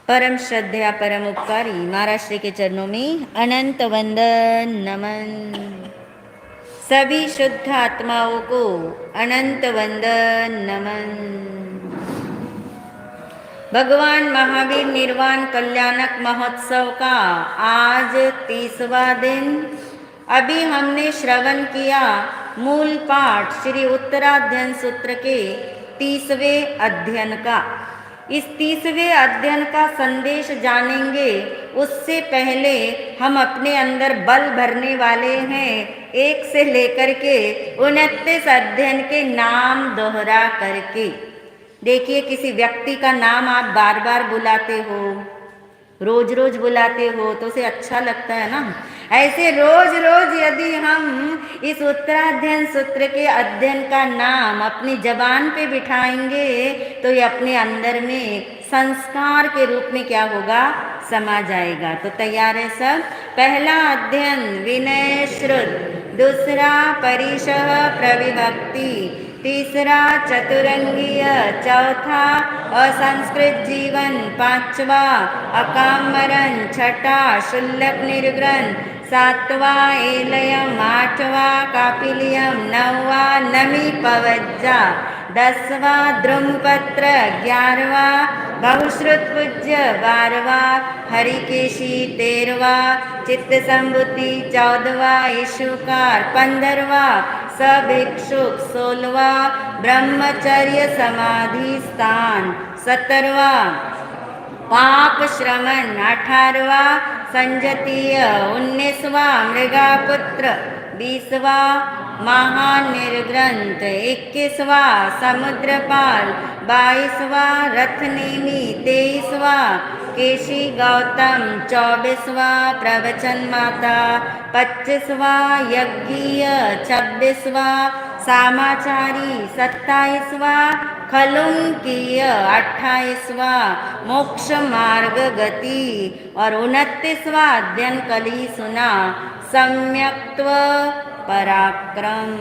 परम श्रद्धेय परम उपकारी महाराज श्री के चरणों में अनंत वंदन नमन। सभी शुद्ध आत्माओं को अनंत वंदन नमन। भगवान महावीर निर्वाण कल्याणक महोत्सव का आज 30वां दिन। अभी हमने श्रवण किया मूल पाठ श्री उत्तराध्ययन सूत्र के 30वें अध्ययन का। इस 30वें अध्ययन का संदेश जानेंगे उससे पहले हम अपने अंदर बल भरने वाले हैं। 1 से लेकर के 29 अध्ययन के नाम दोहरा करके। देखिए, किसी व्यक्ति का नाम आप बार बार बुलाते हो, रोज रोज बुलाते हो तो उसे अच्छा लगता है ना। ऐसे रोज रोज यदि हम इस उत्तराध्ययन सूत्र के अध्ययन का नाम अपनी जबान पे बिठाएंगे तो ये अपने अंदर में संस्कार के रूप में क्या होगा, समा जाएगा। तो तैयार है सब। पहला अध्ययन विनय श्रुत, दूसरा परिशः प्रविभक्ति, तीसरा चतुरंगीय, चौथा असंस्कृत जीवन, पांचवा अकाम मरण, छठा शुल्लक निर्ग्रहण, सातवा एलयम, आठवा कापिलियम, नौवा नमी पवज्जा, 10वां द्रुमपत्र, 11वां बहुश्रुत पूज्य, 12वां हरिकेशी, 13वां चित्त संबुद्धि, 14वां ईशुकार, 15वां सभिक्षुक, 16वां ब्रह्मचर्य समाधि स्थान, 17वां पाप श्रमण, 18वां संजतीय, 19वां मृगापुत्र, 20वां महानिर्ग्रंथ, 21वां समुद्रपाल, 22वां रथनेमी, 23वां केशी गौतम, 24वां प्रवचन माता, 25वां यज्ञीय, 26वां सामाचारी, 27वां खलुंकीय, 28वां मोक्ष मार्ग गति और 29वां अध्ययन कली सुना सम्यक्त्व पराक्रम।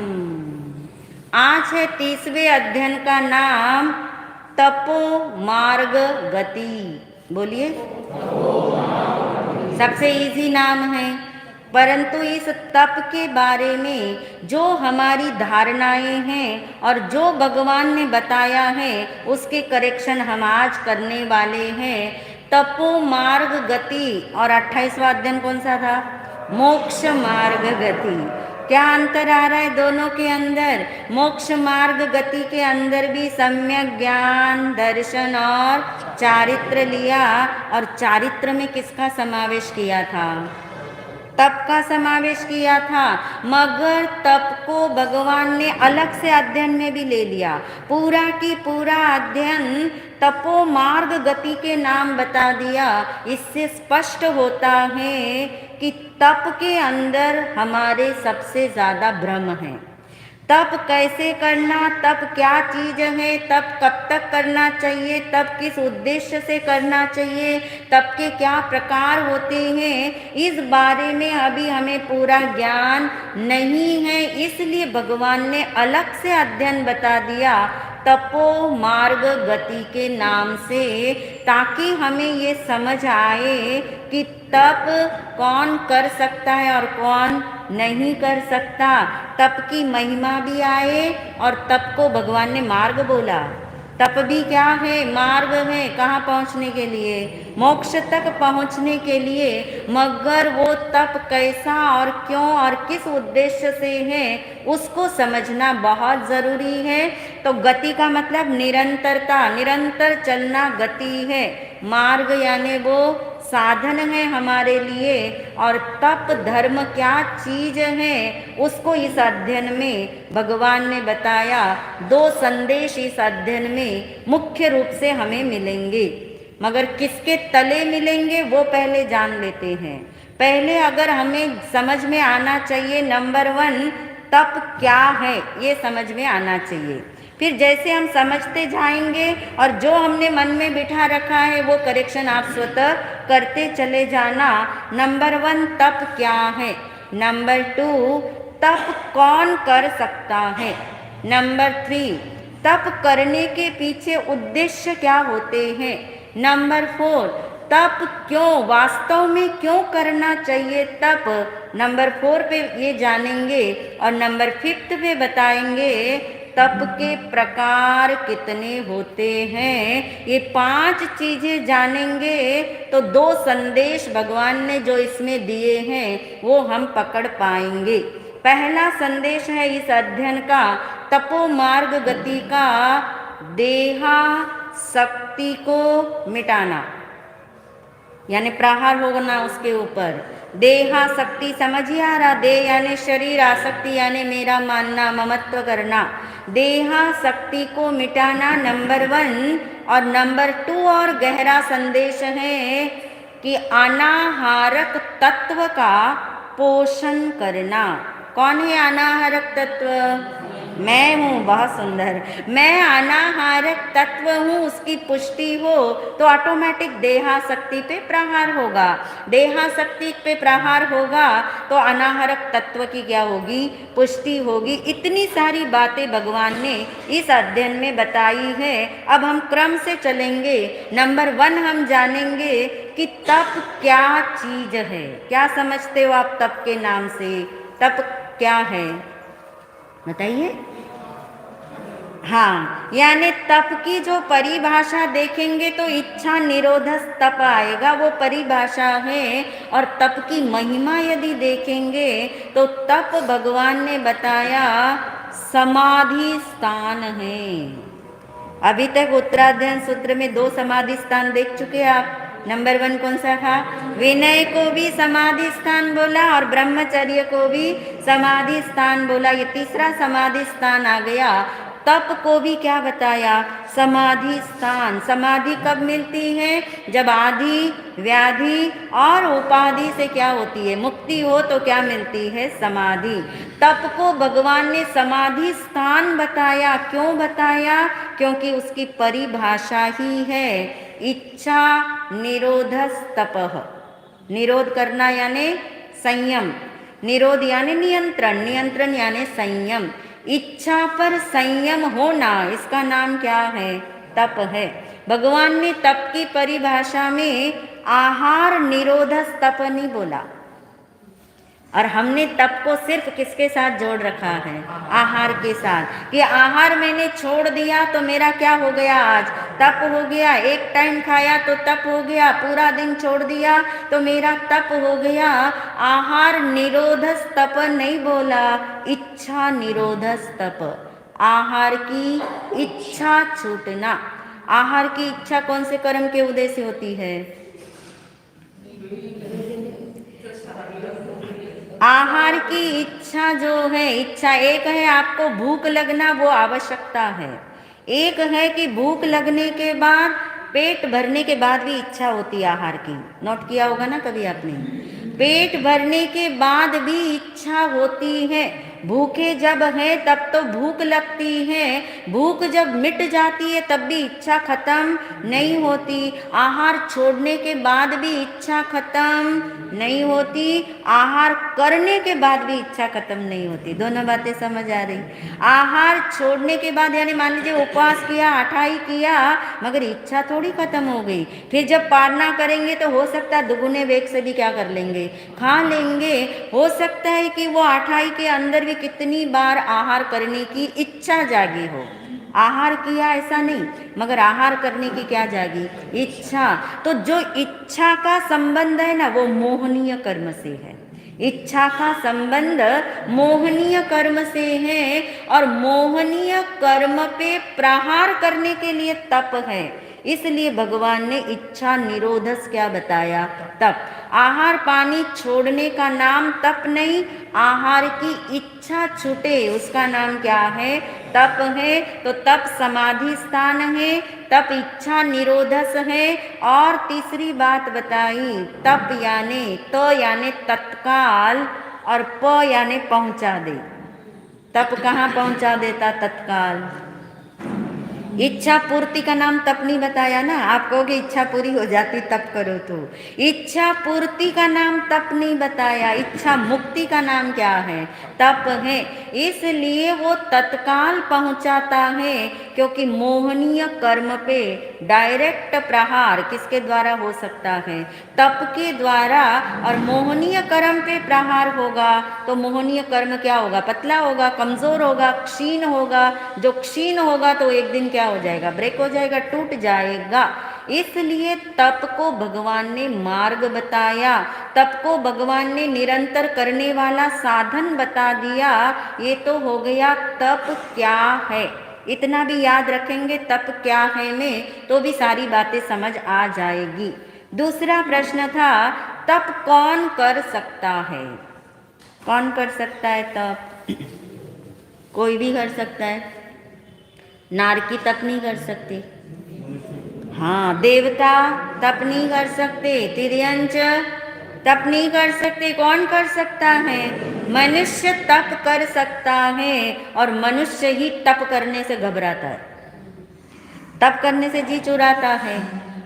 आज है 30वें अध्ययन का नाम तपो मार्ग गति। बोलिए, सबसे इजी नाम है, परंतु इस तप के बारे में जो हमारी धारणाएं हैं और जो भगवान ने बताया है उसके करेक्शन हम आज करने वाले हैं। तपो मार्ग गति और 28वां अध्ययन कौन सा था, मोक्ष मार्ग गति। क्या अंतर आ रहा है दोनों के अंदर? मोक्ष मार्ग गति के अंदर भी सम्यक ज्ञान, दर्शन और चारित्र लिया, और चारित्र में किसका समावेश किया था, तप का समावेश किया था। मगर तप को भगवान ने अलग से अध्ययन में भी ले लिया। पूरा की पूरा अध्ययन तपो मार्ग गति के नाम बता दिया। इससे स्पष्ट होता है कि तप के अंदर हमारे सबसे ज्यादा भ्रम है। तप कैसे करना, तप क्या चीज है, तप कब तक करना चाहिए, तप किस उद्देश्य से करना चाहिए, तप के क्या प्रकार होते हैं, इस बारे में अभी हमें पूरा ज्ञान नहीं है। इसलिए भगवान ने अलग से अध्ययन बता दिया तपो मार्ग गति के नाम से, ताकि हमें ये समझ आए कि तप कौन कर सकता है और कौन नहीं कर सकता। तप की महिमा भी आए और तप को भगवान ने मार्ग बोला। तप भी क्या है, मार्ग है। कहाँ पहुँचने के लिए, मोक्ष तक पहुँचने के लिए। मगर वो तप कैसा और क्यों और किस उद्देश्य से है उसको समझना बहुत ज़रूरी है। तो गति का मतलब निरंतरता, निरंतर चलना गति है। मार्ग यानी वो साधन है हमारे लिए। और तप धर्म क्या चीज है उसको इस अध्ययन में भगवान ने बताया। 2 संदेश इस अध्ययन में मुख्य रूप से हमें मिलेंगे, मगर किसके तले मिलेंगे वो पहले जान लेते हैं। पहले अगर हमें समझ में आना चाहिए, नंबर 1 तप क्या है ये समझ में आना चाहिए। फिर जैसे हम समझते जाएंगे और जो हमने मन में बिठा रखा है वो करेक्शन आप स्वतः करते चले जाना। नंबर 1 तप क्या है, नंबर 2 तप कौन कर सकता है, नंबर 3 तप करने के पीछे उद्देश्य क्या होते हैं, नंबर 4 तप क्यों, वास्तव में क्यों करना चाहिए तप, नंबर 4 पे ये जानेंगे। और नंबर 5 पे बताएंगे तप के प्रकार कितने होते हैं। ये 5 चीजें जानेंगे तो 2 संदेश भगवान ने जो इसमें दिए हैं वो हम पकड़ पाएंगे। पहला संदेश है इस अध्ययन का, तपो मार्ग गति का देहा शक्ति को मिटाना, यानी प्रहार होना उसके ऊपर। देहा शक्ति समझिए आ रहा, देह यानी शरीर, आसक्ति यानी मेरा मानना, ममत्व करना। देहा शक्ति को मिटाना नंबर 1। और नंबर 2 और गहरा संदेश है कि अनाहारक तत्व का पोषण करना। कौन है अनाहारक तत्व? मैं हूँ। बहुत सुंदर। मैं अनाहारक तत्व हूँ, उसकी पुष्टि हो तो ऑटोमेटिक देहाशक्ति पे प्रहार होगा। देहाशक्ति पे प्रहार होगा तो अनाहारक तत्व की क्या होगी? पुष्टि होगी। इतनी सारी बातें भगवान ने इस अध्ययन में बताई है। अब हम क्रम से चलेंगे। नंबर 1 हम जानेंगे कि तप क्या चीज है। क्या समझते हो आप तप के नाम से? तप क्या है बताइए। हाँ, यानी तप की जो परिभाषा देखेंगे तो इच्छा निरोधस तप आएगा, वो परिभाषा है। और तप की महिमा यदि देखेंगे तो तप भगवान ने बताया समाधि स्थान है। अभी तक उत्तराध्ययन सूत्र में 2 समाधि स्थान देख चुके आप। नंबर 1 कौन सा था? विनय को भी समाधि स्थान बोला और ब्रह्मचर्य को भी समाधि स्थान बोला। ये तीसरा समाधि स्थान आ गया। तप को भी क्या बताया? समाधि स्थान। समाधि कब मिलती है? जब आदि व्याधि और उपाधि से क्या होती है? मुक्ति हो तो क्या मिलती है? समाधि। तप को भगवान ने समाधि स्थान बताया। क्यों बताया? क्योंकि उसकी परिभाषा ही है इच्छा निरोधस तपः। निरोध करना यानी संयम, निरोध यानी नियंत्रण, नियंत्रण यानी संयम। इच्छा पर संयम होना, इसका नाम क्या है? तप है। भगवान ने तप की परिभाषा में आहार निरोधस तप नहीं बोला। और हमने तप को सिर्फ किसके साथ जोड़ रखा है? आहार के साथ। कि आहार मैंने छोड़ दिया तो मेरा क्या हो गया? आज तप हो गया। एक टाइम खाया तो तप हो गया, पूरा दिन छोड़ दिया तो मेरा तप हो गया। आहार निरोधस तप नहीं बोला, इच्छा निरोधस तप। आहार की इच्छा छूटना। आहार की इच्छा कौन से कर्म के उदय से होती है? आहार की इच्छा जो है, इच्छा एक है आपको भूख लगना, वो आवश्यकता है। एक है कि भूख लगने के बाद, पेट भरने के बाद भी इच्छा होती है आहार की। नोट किया होगा ना कभी आपने? पेट भरने के बाद भी इच्छा होती है। भूखे जब है तब तो भूख लगती है, भूख जब मिट जाती है तब भी इच्छा खत्म नहीं होती। आहार छोड़ने के बाद भी इच्छा खत्म नहीं होती, आहार करने के बाद भी इच्छा खत्म नहीं होती। दोनों बातें समझ आ रही? आहार छोड़ने के बाद यानी मान लीजिए उपवास किया, अठाई किया, मगर इच्छा थोड़ी खत्म हो गई। फिर जब पारना करेंगे तो हो सकता है दुगुने वेग से भी क्या कर लेंगे? खा लेंगे। हो सकता है कि वो अठाई के अंदर भी कितनी बार आहार करने की इच्छा जागी हो। आहार किया ऐसा नहीं, मगर आहार करने की क्या जागी? इच्छा। तो जो इच्छा का संबंध है ना, वो मोहनीय कर्म से है। इच्छा का संबंध मोहनीय कर्म से है और मोहनीय कर्म पे प्रहार करने के लिए तप है। इसलिए भगवान ने इच्छा निरोधस क्या बताया? तप। आहार पानी छोड़ने का नाम तप नहीं, आहार की इच्छा छूटे उसका नाम क्या है? तप है। तो तप समाधि स्थान है, तप इच्छा निरोधस है। और तीसरी बात बताई, तप यानी त यानी तत्काल और प यानी पहुंचा दे। तप कहाँ पहुंचा देता? तत्काल। इच्छा पूर्ति का नाम तप नहीं बताया ना। आप कहोगे इच्छा पूरी हो जाती तप करो तो। इच्छा पूर्ति का नाम तप नहीं बताया। इच्छा मुक्ति का नाम क्या है? तप है। इसलिए वो तत्काल पहुंचाता है। क्योंकि मोहनीय कर्म पे डायरेक्ट प्रहार किसके द्वारा हो सकता है? तप के द्वारा। और मोहनीय कर्म पे प्रहार होगा तो मोहनीय कर्म क्या होगा? पतला होगा, कमजोर होगा, क्षीण होगा। जो क्षीण होगा तो एक दिन क्या हो जाएगा? ब्रेक हो जाएगा, टूट जाएगा। इसलिए तप को भगवान ने मार्ग बताया, तप को भगवान ने निरंतर करने वाला साधन बता दिया। ये तो हो गया तप क्या है। इतना भी याद रखेंगे तप क्या है में, तो भी सारी बातें समझ आ जाएगी। दूसरा प्रश्न था तप कौन कर सकता है? कौन कर सकता है तप? कोई भी कर सकता है। नारकी तप नहीं कर सकती, हाँ। देवता तप नहीं कर सकते, तिर्यंच तप नहीं कर सकते। कौन कर सकता है? मनुष्य तप कर सकता है। और मनुष्य ही तप करने से घबराता है, तप करने से जी चुराता है।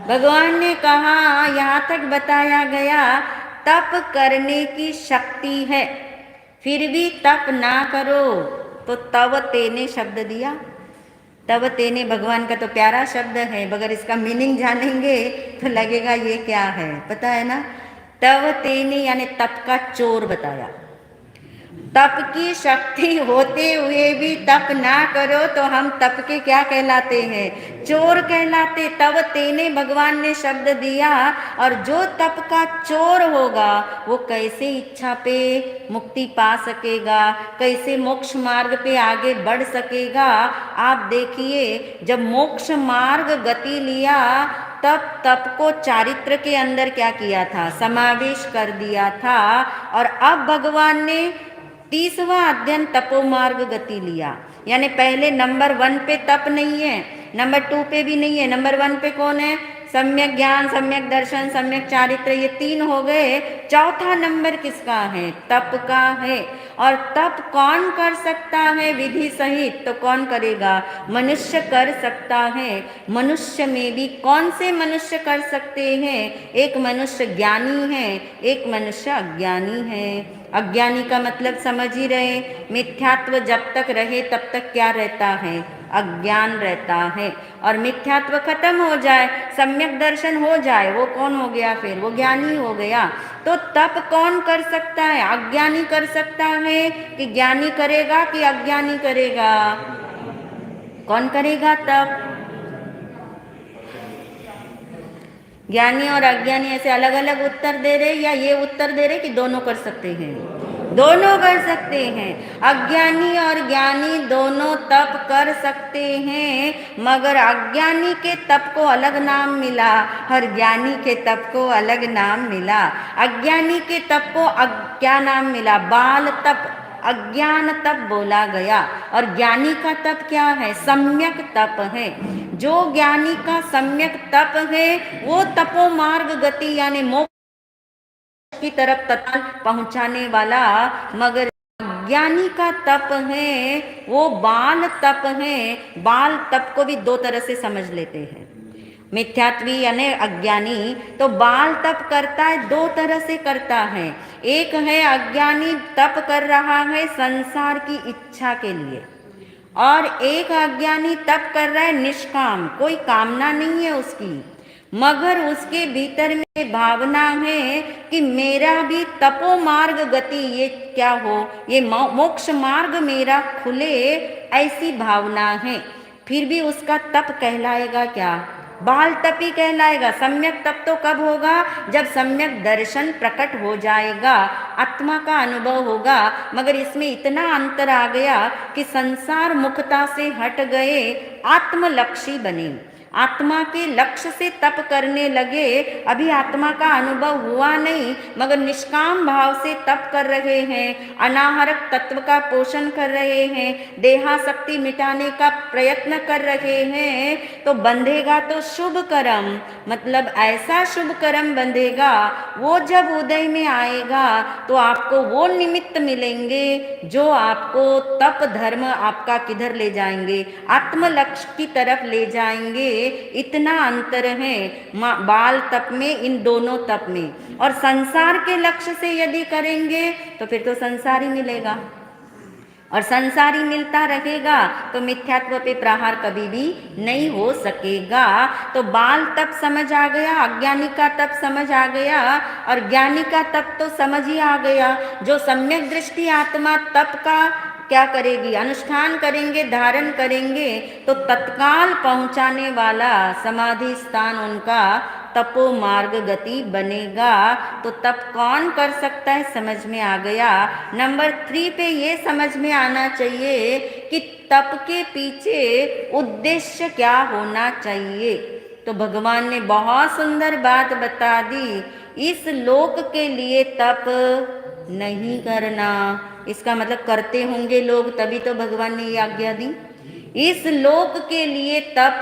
भगवान ने कहा, यहाँ तक बताया गया तप करने की शक्ति है, फिर भी तप ना करो तो तव तेने शब्द दिया। तव तेने भगवान का तो प्यारा शब्द है, मगर इसका मीनिंग जानेंगे तो लगेगा ये क्या है, पता है ना? तव तेने यानी तप का चोर बताया। तप की शक्ति होते हुए भी तप ना करो तो हम तप के क्या कहलाते हैं? चोर कहलाते। तव तेने भगवान ने शब्द दिया। और जो तप का चोर होगा वो कैसे इच्छा पे मुक्ति पा सकेगा, कैसे मोक्ष मार्ग पे आगे बढ़ सकेगा? आप देखिए, जब मोक्ष मार्ग गति लिया तब तप को चारित्र के अंदर क्या किया था? समावेश कर दिया था। और अब भगवान ने 30वां अध्ययन तपो मार्ग गति लिया। यानी पहले नंबर 1 पे तप नहीं है, नंबर 2 पे भी नहीं है, नंबर 1 पे कौन है? सम्यक ज्ञान, सम्यक दर्शन, सम्यक चारित्र, ये 3 हो गए। चौथा नंबर किसका है? तप का है। और तप कौन कर सकता है विधि सहित? तो कौन करेगा? मनुष्य कर सकता है। मनुष्य में भी कौन से मनुष्य कर सकते हैं? एक मनुष्य ज्ञानी है, एक मनुष्य अज्ञानी है। अज्ञानी का मतलब समझ ही रहे, मिथ्यात्व जब तक रहे तब तक क्या रहता है? अज्ञान रहता है। और मिथ्यात्व खत्म हो जाए, सम्यक दर्शन हो जाए, वो कौन हो गया? फिर वो ज्ञानी हो गया। तो तप कौन कर सकता है? अज्ञानी कर सकता है कि ज्ञानी करेगा कि अज्ञानी करेगा? कौन करेगा तप? ज्ञानी और अज्ञानी ऐसे अलग अलग उत्तर दे रहे, या ये उत्तर दे रहे कि दोनों कर सकते हैं? दोनों कर सकते हैं। अज्ञानी और ज्ञानी दोनों तप कर सकते हैं, मगर अज्ञानी के तप को अलग नाम मिला और ज्ञानी के तप को अलग नाम मिला। अज्ञानी के तप को क्या नाम मिला? बाल तप, अज्ञान तप बोला गया। और ज्ञानी का तप क्या है? सम्यक तप है। जो ज्ञानी का सम्यक तप है वो तपो मार्ग गति यानी मोक्ष की तरफ तत्काल पहुंचाने वाला, मगर अज्ञानी का तप है वो बाल तप है। बाल तप को भी 2 तरह से समझ लेते हैं, मिथ्यात्वी यानी अज्ञानी तो बाल तप करता है, 2 तरह से करता है। एक है अज्ञानी तप कर रहा है संसार की इच्छा के लिए, और एक अज्ञानी तप कर रहा है निष्काम, कोई कामना नहीं है उसकी, मगर उसके भीतर में भावना है कि मेरा भी तपो मार्ग गति ये क्या हो, ये मोक्ष मार्ग मेरा खुले, ऐसी भावना है। फिर भी उसका तप कहलाएगा क्या? बाल तप ही कहलाएगा। सम्यक तप तो कब होगा? जब सम्यक दर्शन प्रकट हो जाएगा, आत्मा का अनुभव होगा। मगर इसमें इतना अंतर आ गया कि संसार मुखता से हट गए, आत्मलक्षी बने, आत्मा के लक्ष्य से तप करने लगे। अभी आत्मा का अनुभव हुआ नहीं, मगर निष्काम भाव से तप कर रहे हैं, अनाहरक तत्व का पोषण कर रहे हैं, देहासक्ति मिटाने का प्रयत्न कर रहे हैं। तो बंधेगा तो शुभ कर्म, मतलब ऐसा शुभ कर्म बंधेगा, वो जब उदय में आएगा तो आपको वो निमित्त मिलेंगे जो आपको तप धर्म आपका किधर ले जाएंगे? आत्म लक्ष्य की तरफ ले जाएंगे। इतना अंतर है बाल तप में, इन दोनों तप में। और संसार के लक्ष्य से यदि करेंगे तो फिर तो संसार ही मिलेगा। और संसारी मिलता रहेगा तो मिथ्यात्व पे प्रहार कभी भी नहीं हो सकेगा। तो बाल तप समझ आ गया, अज्ञानी का तप समझ आ गया, और ज्ञानी का तप तो समझ ही आ गया। जो सम्यक दृष्टि आत्मा तप का क्या करेगी, अनुष्ठान करेंगे, धारण करेंगे, तो तत्काल पहुंचाने वाला समाधि स्थान उनका तपो मार्ग गति बनेगा। तो तप कौन कर सकता है, समझ में आ गया। नंबर 3 पे ये समझ में आना चाहिए कि तप के पीछे उद्देश्य क्या होना चाहिए। तो भगवान ने बहुत सुंदर बात बता दी, इस लोक के लिए तप नहीं करना। इसका मतलब करते होंगे लोग, तभी तो भगवान ने ये आज्ञा दी। इस लोक के लिए तप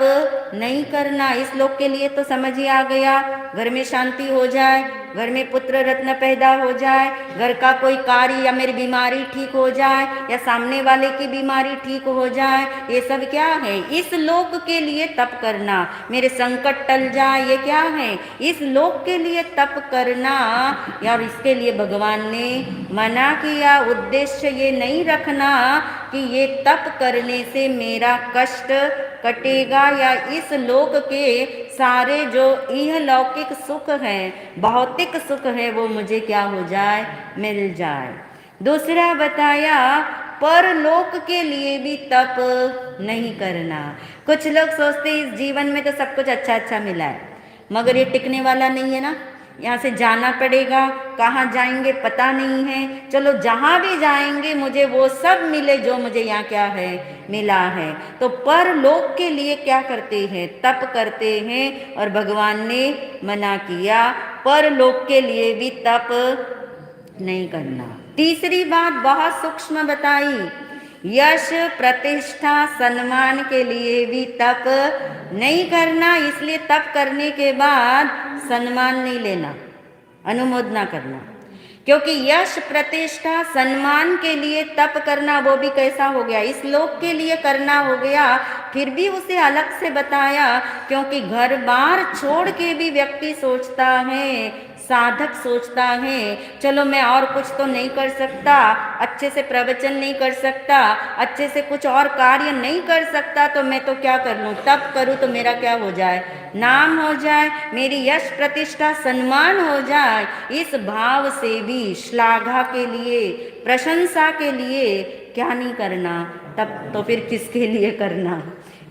नहीं करना, इस लोक के लिए तो समझ ही आ गया, घर में शांति हो जाए, घर में पुत्र रत्न पैदा हो जाए, घर का कोई कार्य या मेरी बीमारी ठीक हो जाए, या सामने वाले की बीमारी ठीक हो जाए, ये सब क्या है, इस लोक के लिए तप करना। मेरे संकट टल जाए, ये क्या है, इस लोक के लिए तप करना। और इसके लिए भगवान ने मना किया, उद्देश्य ये नहीं रखना कि ये तप करने से मेरा कष्ट कटेगा, या इस लोक के सारे जो यह लौकिक सुख हैं, भौतिक सुख है, वो मुझे क्या हो जाए, मिल जाए। दूसरा बताया, परलोक के लिए भी तप नहीं करना। कुछ लोग सोचते इस जीवन में तो सब कुछ अच्छा अच्छा मिला है, मगर ये टिकने वाला नहीं है ना, यहाँ से जाना पड़ेगा, कहाँ जाएंगे पता नहीं है। चलो जहाँ भी जाएंगे मुझे वो सब मिले जो मुझे यहाँ क्या है, मिला है। तो परलोक के लिए क्या करते हैं, तप करते हैं, और भगवान ने मना किया परलोक के लिए भी तप नहीं करना। तीसरी बात बहुत सूक्ष्म बताई, यश प्रतिष्ठा सम्मान के लिए भी तप नहीं करना। इसलिए तप करने के बाद सम्मान नहीं लेना, अनुमोदना करना, क्योंकि यश प्रतिष्ठा सम्मान के लिए तप करना वो भी कैसा हो गया, इस लोक के लिए करना हो गया। फिर भी उसे अलग से बताया, क्योंकि घर बार छोड़ के भी व्यक्ति सोचता है, साधक सोचता है, चलो मैं और कुछ तो नहीं कर सकता, अच्छे से प्रवचन नहीं कर सकता, अच्छे से कुछ और कार्य नहीं कर सकता, तो मैं तो क्या कर लूँ, तप करूँ तो मेरा क्या हो जाए, नाम हो जाए, मेरी यश प्रतिष्ठा सम्मान हो जाए। इस भाव से भी श्लाघा के लिए, प्रशंसा के लिए क्या नहीं करना, तब तो फिर किसके लिए करना।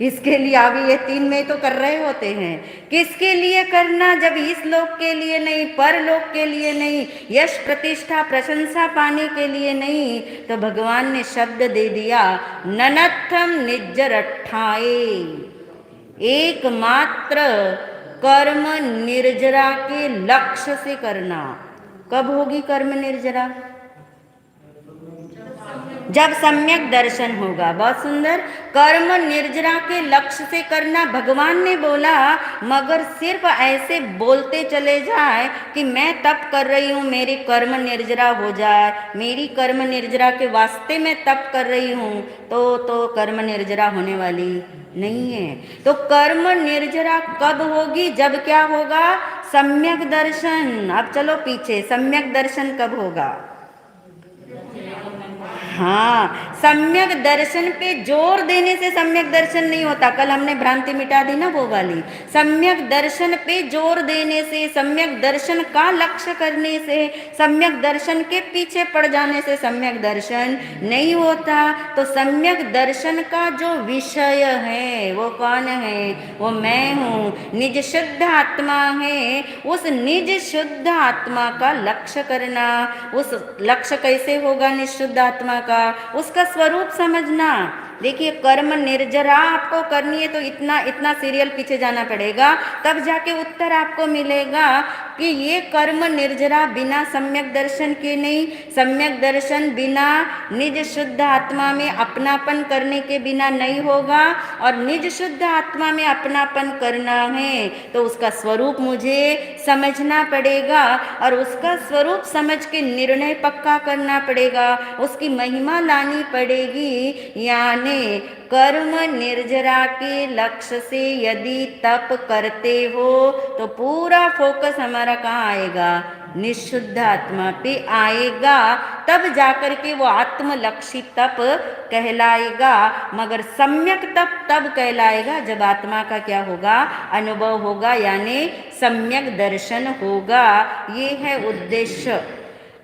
इसके लिए अभी ये 3 में तो कर रहे होते हैं, किसके लिए करना, जब इस लोक के लिए नहीं, परलोक के लिए नहीं, यश प्रतिष्ठा प्रशंसा पाने के लिए नहीं। तो भगवान ने शब्द दे दिया, ननत्थम निज्जरट्ठाए, एकमात्र कर्म निर्जरा के लक्ष्य से करना। कब होगी कर्म निर्जरा, जब सम्यक दर्शन होगा। बहुत सुंदर, कर्म निर्जरा के लक्ष्य से करना। भगवान ने बोला, मगर सिर्फ ऐसे बोलते चले जाए कि मैं तप कर रही हूँ, मेरी कर्म निर्जरा हो जाए, मेरी कर्म निर्जरा के वास्ते मैं तप कर रही हूँ, तो कर्म निर्जरा होने वाली नहीं है। तो कर्म निर्जरा कब होगी, जब क्या होगा, सम्यक दर्शन। अब चलो पीछे, सम्यक दर्शन कब होगा, हाँ, सम्यक दर्शन पे जोर देने से सम्यक दर्शन नहीं होता। कल हमने भ्रांति मिटा दी ना वो वाली। सम्यक दर्शन पे जोर देने से, सम्यक दर्शन का लक्ष्य करने से, सम्यक दर्शन के पीछे पड़ जाने से सम्यक दर्शन नहीं होता। तो सम्यक दर्शन का जो विषय है वो कौन है, वो मैं हूँ, निज शुद्ध आत्मा है। उस निज शुद्ध आत्मा का लक्ष्य करना। उस लक्ष्य कैसे होगा निशुद्ध आत्मा का, उसका स्वरूप समझना। देखिए, कर्म निर्जरा आपको करनी है तो इतना इतना सीरियल पीछे जाना पड़ेगा, तब जाके उत्तर आपको मिलेगा कि ये कर्म निर्जरा बिना सम्यक दर्शन के नहीं, सम्यक दर्शन बिना निज शुद्ध आत्मा में अपनापन करने के बिना नहीं होगा। और निज शुद्ध आत्मा में अपनापन करना है तो उसका स्वरूप मुझे समझना पड़ेगा, और उसका स्वरूप समझ के निर्णय पक्का करना पड़ेगा, उसकी महिमा लानी पड़ेगी। यानी कर्म निर्जरा के लक्ष्य से यदि तप करते हो तो पूरा फोकस हमारा कहाँ आएगा, निशुद्ध आत्मा पे आएगा। तब जाकर के वो आत्मलक्षी तप कहलाएगा। मगर सम्यक तप तब कहलाएगा जब आत्मा का क्या होगा, अनुभव होगा, यानी सम्यक दर्शन होगा। ये है उद्देश्य।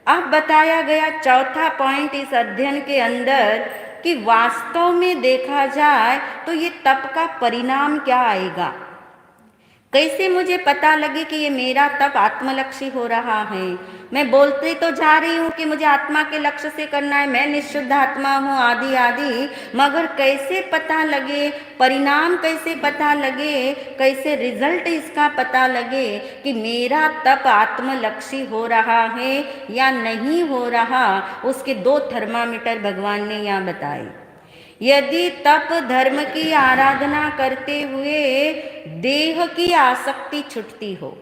अब बताया गया चौथा पॉइंट इस अध्ययन के अंदर कि वास्तव में देखा जाए तो ये तप का परिणाम क्या आएगा। कैसे मुझे पता लगे कि ये मेरा तप आत्मलक्षी हो रहा है। मैं बोलते तो जा रही हूँ कि मुझे आत्मा के लक्ष्य से करना है, मैं निःशुद्ध आत्मा हूँ, आदि आदि, मगर कैसे पता लगे, परिणाम कैसे पता लगे, कैसे रिजल्ट इसका पता लगे कि मेरा तप आत्मलक्षी हो रहा है या नहीं हो रहा। उसके 2 थर्मामीटर भगवान ने यहाँ बताए। यदि तप धर्म की आराधना करते हुए देह की आसक्ति छूटती हो,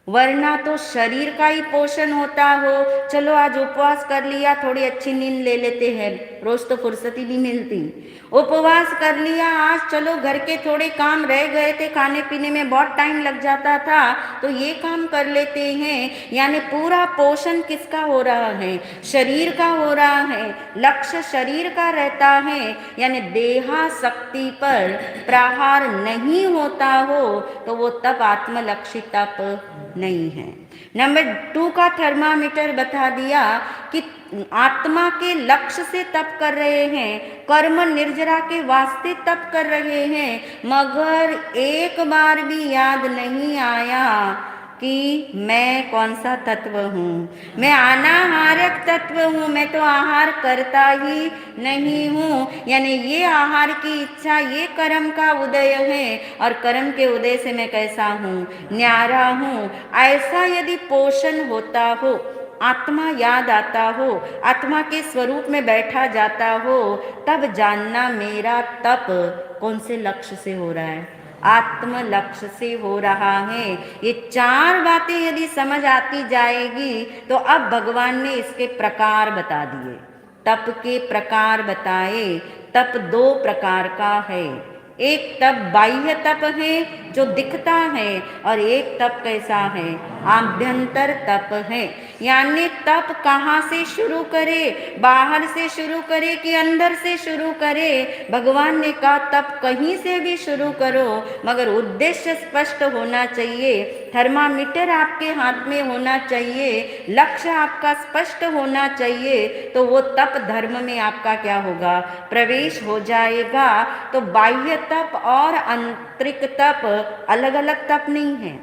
वरना तो शरीर का ही पोषण होता हो, चलो आज उपवास कर लिया, थोड़ी अच्छी नींद ले लेते हैं, रोज तो फुर्सती नहीं मिलती, उपवास कर लिया आज, चलो घर के थोड़े काम रह गए थे, खाने पीने में बहुत टाइम लग जाता था तो ये काम कर लेते हैं। यानी पूरा पोषण किसका हो रहा है, शरीर का हो रहा है, लक्ष्य शरीर का रहता है, यानी देहासक्ति पर प्रहार नहीं होता हो तो वो तप आत्मलक्षी तप नहीं है। नंबर 2 का थर्मामीटर बता दिया कि आत्मा के लक्ष्य से तप कर रहे हैं, कर्म निर्जरा के वास्ते तप कर रहे हैं, मगर एक बार भी याद नहीं आया कि मैं कौन सा तत्व हूँ, मैं अनाहारक तत्व हूँ, मैं तो आहार करता ही नहीं हूँ। यानी ये आहार की इच्छा, ये कर्म का उदय है और कर्म के उदय से मैं कैसा हूँ, न्यारा हूँ। ऐसा यदि पोषण होता हो, आत्मा याद आता हो, आत्मा के स्वरूप में बैठा जाता हो, तब जानना मेरा तप कौन से लक्ष्य से हो रहा है, आत्म लक्ष्य से हो रहा है। ये 4 बातें यदि समझ आती जाएगी तो अब भगवान ने इसके प्रकार बता दिए, तप के प्रकार बताए। तप 2 प्रकार का है, एक तप बाह्य तप है जो दिखता है और एक तप कैसा है, आभ्यंतर तप है। यानी तप कहाँ से शुरू करे, बाहर से शुरू करे कि अंदर से शुरू करे। भगवान ने कहा तप कहीं से भी शुरू करो, मगर उद्देश्य स्पष्ट होना चाहिए, थर्मामीटर आपके हाथ में होना चाहिए, लक्ष्य आपका स्पष्ट होना चाहिए, तो वो तप धर्म में आपका क्या होगा, प्रवेश हो जाएगा। तो बाह्य तप और आंतरिक तप अलग अलग तप नहीं है।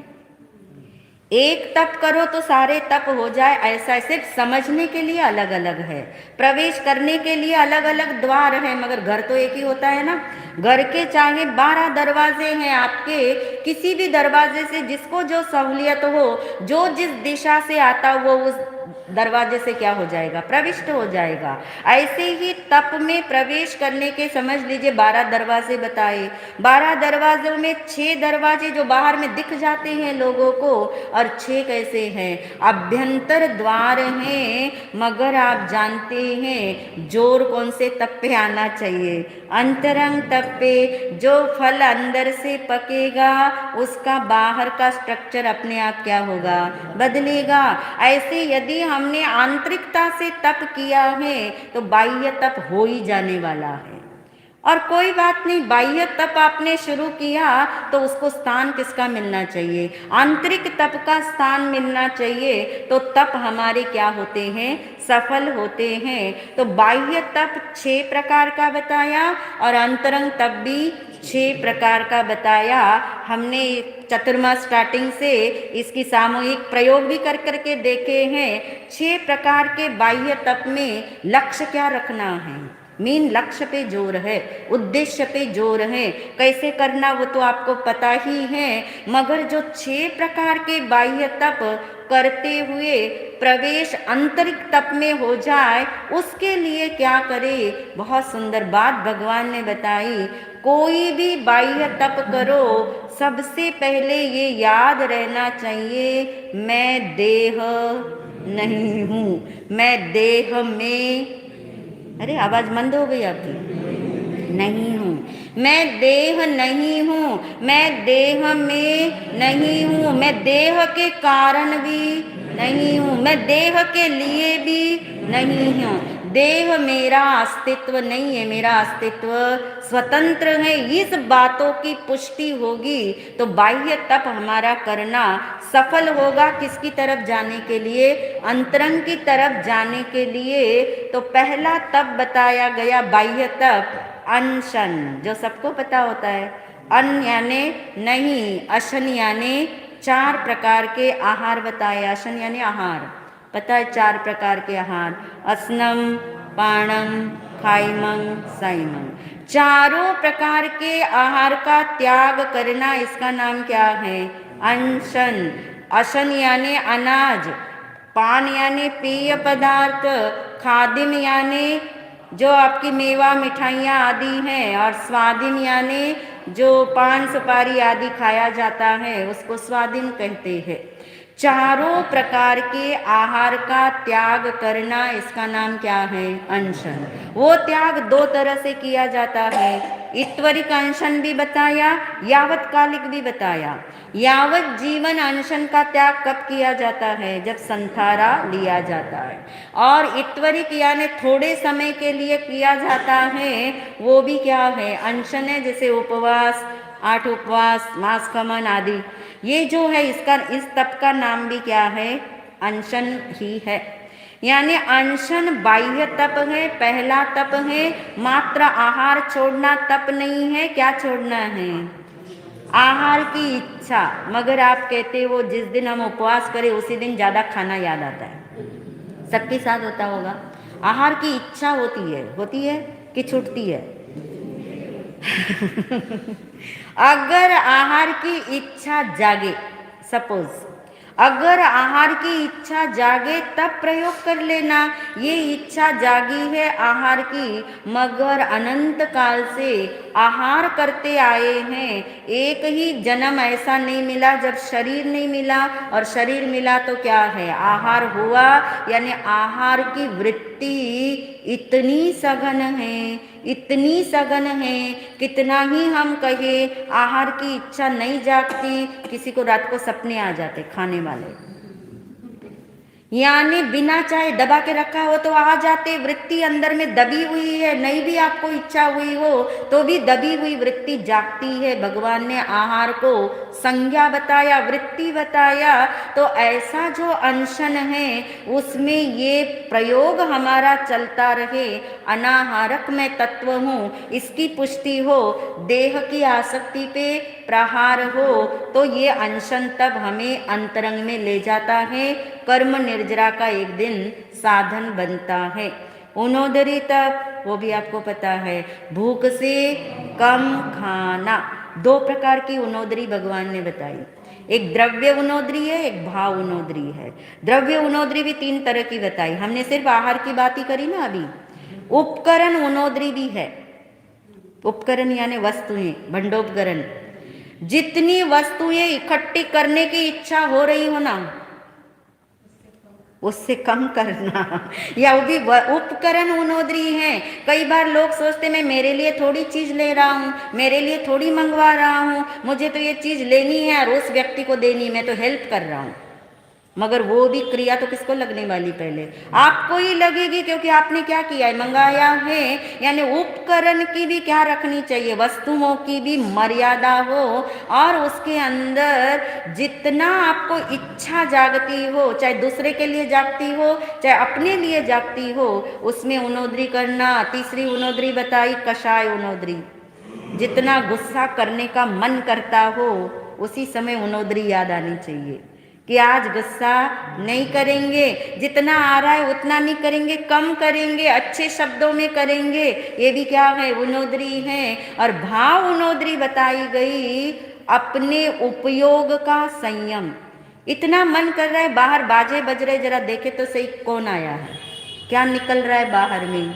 एक तप करो तो सारे तप हो जाए ऐसा सिर्फ समझने के लिए अलग अलग है, प्रवेश करने के लिए अलग अलग द्वार है, मगर घर तो एक ही होता है ना। घर के चाहे 12 दरवाजे हैं, आपके किसी भी दरवाजे से जिसको जो सहूलियत हो, जो जिस दिशा से आता वो उस दरवाजे से क्या हो जाएगा, प्रविष्ट हो जाएगा। ऐसे ही तप में प्रवेश करने के समझ लीजिए 12 दरवाजे बताए। 12 दरवाजों में 6 दरवाजे जो बाहर में दिख जाते हैं लोगों को, और 6 कैसे हैं, अभ्यंतर द्वार हैं। मगर आप जानते हैं जोर कौन से तप पे आना चाहिए, अंतरंग तप पे। जो फल अंदर से पकेगा उसका बाहर का स्ट्रक्चर अपने आप क्या होगा, बदलेगा। ऐसे यदि हमने आंतरिकता से तप किया है तो बाह्य तप हो ही जाने वाला है। और कोई बात नहीं, बाह्य तप आपने शुरू किया तो उसको स्थान किसका मिलना चाहिए, आंतरिक तप का स्थान मिलना चाहिए, तो तप हमारे क्या होते हैं, सफल होते हैं। तो बाह्य तप 6 प्रकार का बताया और अंतरंग तप भी 6 प्रकार का बताया। हमने चतुर्मास स्टार्टिंग से इसकी सामूहिक प्रयोग भी कर करके देखे हैं। 6 प्रकार के बाह्य तप में लक्ष्य क्या रखना है, मेन लक्ष्य पे जोर है, उद्देश्य पे जोर है, कैसे करना वो तो आपको पता ही है। मगर जो 6 प्रकार के बाह्य तप करते हुए प्रवेश आंतरिक तप में हो जाए, उसके लिए क्या करे, बहुत सुंदर बात भगवान ने बताई। कोई भी बाह्य तप करो, सबसे पहले ये याद रहना चाहिए, मैं देह नहीं हूँ, मैं देह में, अरे आवाज मंद हो गई आपकी, नहीं हूँ, मैं देह नहीं हूँ, मैं देह में नहीं हूँ, मैं देह के कारण भी नहीं हूँ, मैं देह के लिए भी नहीं हूँ, देह मेरा अस्तित्व नहीं है, मेरा अस्तित्व स्वतंत्र है। इस बातों की पुष्टि होगी तो बाह्य तप हमारा करना सफल होगा। किसकी तरफ जाने के लिए? अंतरंग की तरफ जाने के लिए। तो पहला तप बताया गया बाह्य तप, अनशन, जो सबको पता होता है। अन यानी नहीं, अशन यानी 4 प्रकार के आहार बताए। अशन यानी आहार, पता है 4 प्रकार के आहार, असनम, पाणम, खाइमं, साइमं। चारों प्रकार के आहार का त्याग करना, इसका नाम क्या है? अनशन। अशन यानी अनाज, पान यानी पेय पदार्थ, खादिम यानी जो आपकी मेवा मिठाइयाँ आदि हैं, और स्वादिम यानी जो पान सुपारी आदि खाया जाता है उसको स्वादिम कहते हैं। चारों प्रकार के आहार का त्याग करना, इसका नाम क्या है? अनशन। वो त्याग 2 तरह से किया जाता है। ईश्वरिक अनशन भी बताया, यावतकालिक भी बताया। यावत जीवन अनशन का त्याग कब किया जाता है? जब संथारा लिया जाता है। और ईश्वरिक यानी थोड़े समय के लिए किया जाता है, वो भी क्या है? अनशन है। जैसे उपवास, 8 उपवास, मांस खमन आदि, ये जो है इसका, इस तप का नाम भी क्या है? अनशन ही है। यानी अनशन बाह्य तप है, पहला तप है। मात्र आहार छोड़ना तप नहीं है। क्या छोड़ना है? आहार की इच्छा। मगर आप कहते हो जिस दिन हम उपवास करें उसी दिन ज्यादा खाना याद आता है। सबके साथ होता होगा। आहार की इच्छा होती है कि छूटती है? अगर आहार की इच्छा जागे, सपोज अगर आहार की इच्छा जागे तब प्रयोग कर लेना। ये इच्छा जागी है आहार की, मगर अनंत काल से आहार करते आए हैं। एक ही जन्म ऐसा नहीं मिला जब शरीर नहीं मिला, और शरीर मिला तो क्या है? आहार हुआ। यानी आहार की वृत्ति इतनी सघन है, इतनी सघन है, कितना ही हम कहे आहार की इच्छा नहीं जागती। किसी को रात को सपने आ जाते खाने वाले, यानी बिना चाहे दबा के रखा हो तो आ जाते। वृत्ति अंदर में दबी हुई है, नहीं भी आपको इच्छा हुई हो तो भी दबी हुई वृत्ति जागती है। भगवान ने आहार को संज्ञा बताया, वृत्ति बताया। तो ऐसा जो अनशन है उसमें ये प्रयोग हमारा चलता रहे। अनाहारक मैं तत्व हूँ, इसकी पुष्टि हो, देह की आसक्ति पे प्रहार हो, तो ये अनशन तब हमें अंतरंग में ले जाता है। कर्म निर्जरा का एक दिन साधन बनता है। उनोदरी तप, वो भी आपको पता है, भूख से कम खाना। 2 प्रकार की उनोदरी भगवान ने बताई। एक द्रव्य उनोदरी है, एक भाव उनोदरी है। द्रव्य उनोदरी भी 3 तरह की बताई। हमने सिर्फ आहार की बात ही करी ना अभी। उपकरण उनोदरी भी है। उपकरण यानी वस्तुएं, भंडोपकरण। जितनी वस्तुएं इकट्ठी करने की इच्छा हो रही हो ना, उससे कम करना, या वो भी उपकरण उनोदरी है। कई बार लोग सोचते मैं मेरे लिए थोड़ी चीज ले रहा हूँ, मेरे लिए थोड़ी मंगवा रहा हूँ, मुझे तो ये चीज लेनी है और उस व्यक्ति को देनी, मैं तो हेल्प कर रहा हूँ। मगर वो भी क्रिया तो किसको लगने वाली? पहले आपको ही लगेगी, क्योंकि आपने क्या किया है? मंगाया है। यानी उपकरण की भी क्या रखनी चाहिए? वस्तुओं की भी मर्यादा हो, और उसके अंदर जितना आपको इच्छा जागती हो, चाहे दूसरे के लिए जागती हो चाहे अपने लिए जागती हो, उसमें उनोदरी करना। तीसरी उनोदरी बताई कषाय उनोदरी। जितना गुस्सा करने का मन करता हो उसी समय उनोदरी याद आनी चाहिए कि आज गुस्सा नहीं करेंगे, जितना आ रहा है उतना नहीं करेंगे, कम करेंगे, अच्छे शब्दों में करेंगे। ये भी क्या है? उनोदरी है। और भाव उनोदरी बताई गई, अपने उपयोग का संयम। इतना मन कर रहा है बाहर बाजे बज रहे, जरा देखे तो सही कौन आया है, क्या निकल रहा है बाहर में।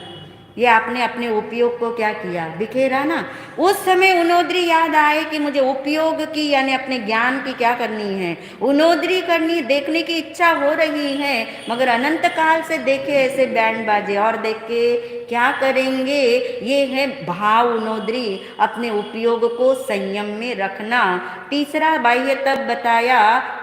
ये आपने अपने उपयोग को क्या किया, बिखेरा ना। उस समय उनोद्री याद आए कि मुझे उपयोग की यानी अपने ज्ञान की क्या करनी है, उनोद्री करनी, देखने की इच्छा हो रही है, मगर अनंत काल से देखे ऐसे बैंड बाजे और देख के क्या करेंगे। ये है भाव उनोद्री, अपने उपयोग को संयम में रखना। तीसरा बाह्य तब बताया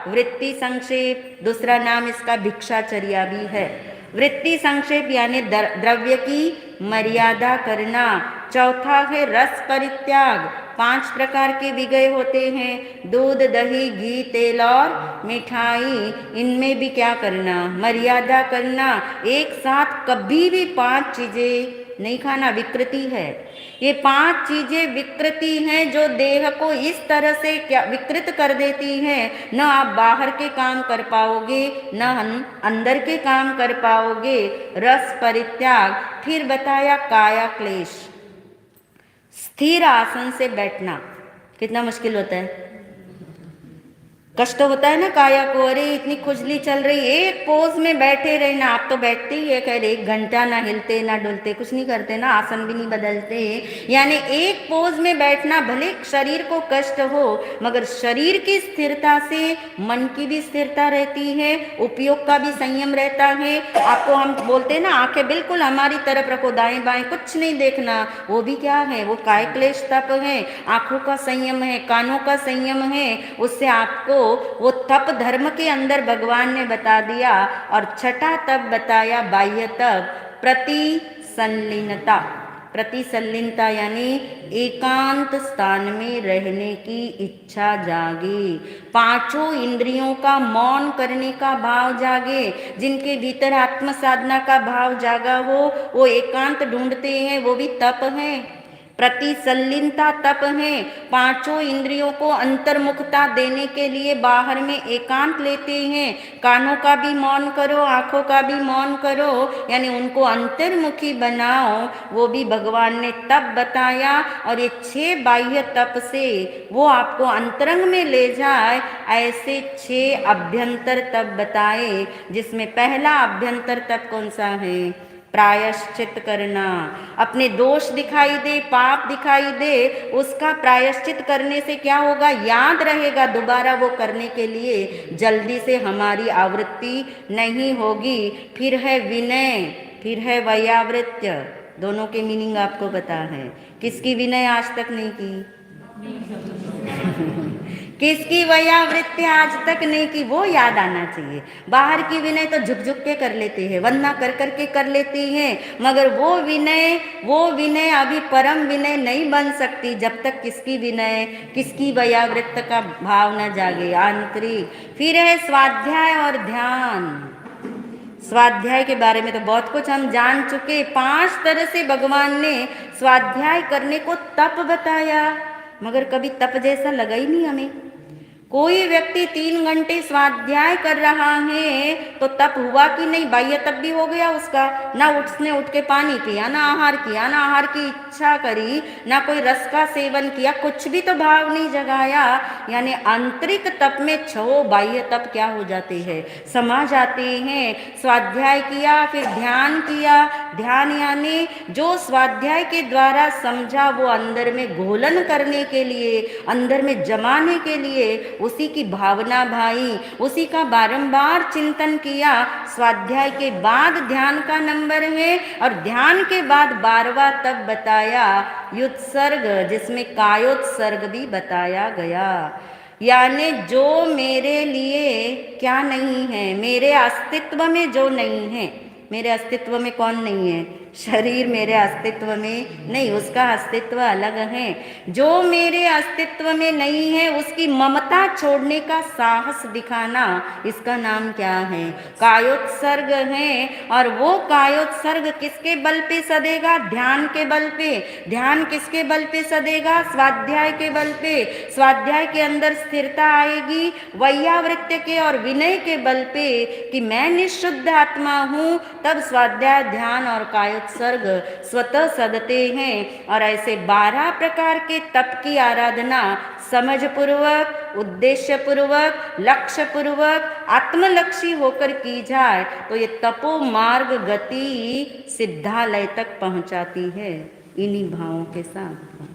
वृत्ति संक्षेप, दूसरा नाम इसका भिक्षाचर्या भी है। वृत्ति संक्षेप यानी द्रव्य की मर्यादा करना। चौथा है रस परित्याग, 5 प्रकार के विगय होते हैं, दूध दही घी तेल और मिठाई, इनमें भी क्या करना, मर्यादा करना। एक साथ कभी भी 5 चीजें नहीं खाना, विकृति है। ये 5 चीजें विकृति हैं जो देह को इस तरह से क्या विकृत कर देती हैं, न आप बाहर के काम कर पाओगे न अंदर के काम कर पाओगे। रस परित्याग। फिर बताया काया क्लेश, स्थिर आसन से बैठना कितना मुश्किल होता है, कष्ट होता है ना काया को, अरे इतनी खुजली चल रही, एक पोज में बैठे रहना। आप तो बैठते ही है, कह रहे 1 घंटा ना हिलते ना डुलते, कुछ नहीं करते ना, आसन भी नहीं बदलते, यानी एक पोज में बैठना। भले शरीर को कष्ट हो मगर शरीर की स्थिरता से मन की भी स्थिरता रहती है, उपयोग का भी संयम रहता है। आपको हम बोलते हैं ना आंखें बिल्कुल हमारी तरफ रखो, दाएं बाएं कुछ नहीं देखना, वो भी क्या है, वो काय क्लेश तप है। आंखों का संयम है, कानों का संयम है, उससे आपको वो तप धर्म के अंदर भगवान ने बता दिया। और छठा तप बताया बाह्य तप, प्रतिसंलीनता। प्रतिसंलीनता यानी एकांत स्थान में रहने की इच्छा जागे, 5 इंद्रियों का मौन करने का भाव जागे। जिनके भीतर आत्म साधना का भाव जागा हो वो एकांत ढूंढते हैं, वो भी तप है, प्रतिसंलीनता तप है। 5 इंद्रियों को अंतर्मुखता देने के लिए बाहर में एकांत लेते हैं। कानों का भी मौन करो, आंखों का भी मौन करो, यानी उनको अंतर्मुखी बनाओ, वो भी भगवान ने तप बताया। और ये 6 बाह्य तप से वो आपको अंतरंग में ले जाए, ऐसे 6 अभ्यंतर तप बताए। जिसमें पहला अभ्यंतर तप कौन सा है, प्रायश्चित करना। अपने दोष दिखाई दे, पाप दिखाई दे, उसका प्रायश्चित करने से क्या होगा, याद रहेगा दोबारा वो करने के लिए, जल्दी से हमारी आवृत्ति नहीं होगी। फिर है विनय, फिर है वैयावृत्य, दोनों के मीनिंग आपको पता है। किसकी विनय आज तक नहीं की किसकी वैयावृत्ति आज तक नहीं की, वो याद आना चाहिए। बाहर की विनय तो झुक झुक के कर लेते हैं, वंदना कर करके कर लेती हैं, मगर वो विनय अभी परम विनय नहीं बन सकती जब तक किसकी विनय, किसकी वैयावृत्त का भाव न जागे, आंतरिक। फिर है स्वाध्याय और ध्यान। स्वाध्याय के बारे में तो बहुत कुछ हम जान चुके, 5 तरह से भगवान ने स्वाध्याय करने को तप बताया, मगर कभी तप जैसा लगा ही नहीं हमें। कोई व्यक्ति 3 घंटे स्वाध्याय कर रहा है तो तप हुआ कि नहीं, बाह्य तप भी हो गया उसका। ना उसने उठ के पानी पिया, ना आहार किया, ना आहार की इच्छा करी, ना कोई रस का सेवन किया, कुछ भी तो भाव नहीं जगाया, यानी आंतरिक तप में 6 बाह्य तप क्या हो जाते हैं, समा जाते हैं। स्वाध्याय किया, फिर ध्यान किया। ध्यान यानी जो स्वाध्याय के द्वारा समझा वो अंदर में घोलन करने के लिए, अंदर में जमाने के लिए उसी की भावना भाई, उसी का बारंबार चिंतन किया। स्वाध्याय के बाद ध्यान का नंबर है, और ध्यान के बाद 12वां तप बताया युत्सर्ग, जिसमें कायोत्सर्ग भी बताया गया। यानी जो मेरे लिए क्या नहीं है, मेरे अस्तित्व में जो नहीं है, मेरे अस्तित्व में कौन नहीं है, शरीर मेरे अस्तित्व में नहीं, उसका अस्तित्व अलग है। जो मेरे अस्तित्व में नहीं है उसकी ममता छोड़ने का साहस दिखाना, इसका नाम क्या है, कायोत्सर्ग है। और वो कायोत्सर्ग किसके बल पे सदेगा, ध्यान के बल पे। ध्यान किसके बल पे सदेगा, स्वाध्याय के बल पे। स्वाध्याय के अंदर स्थिरता आएगी वैयावृत्य के और विनय के बल पे कि मैं निशुद्ध आत्मा हूँ, तब स्वाध्याय ध्यान और कायोत्सर्ग उत्सर्ग स्वतः सदते हैं। और ऐसे 12 प्रकार के तप की आराधना समझ पूर्वक, उद्देश्य पूर्वक, लक्ष्य पूर्वक, आत्मलक्षी होकर की जाए तो ये तपो मार्ग गति सिद्धालय तक पहुंचाती है। इन्हीं भावों के साथ।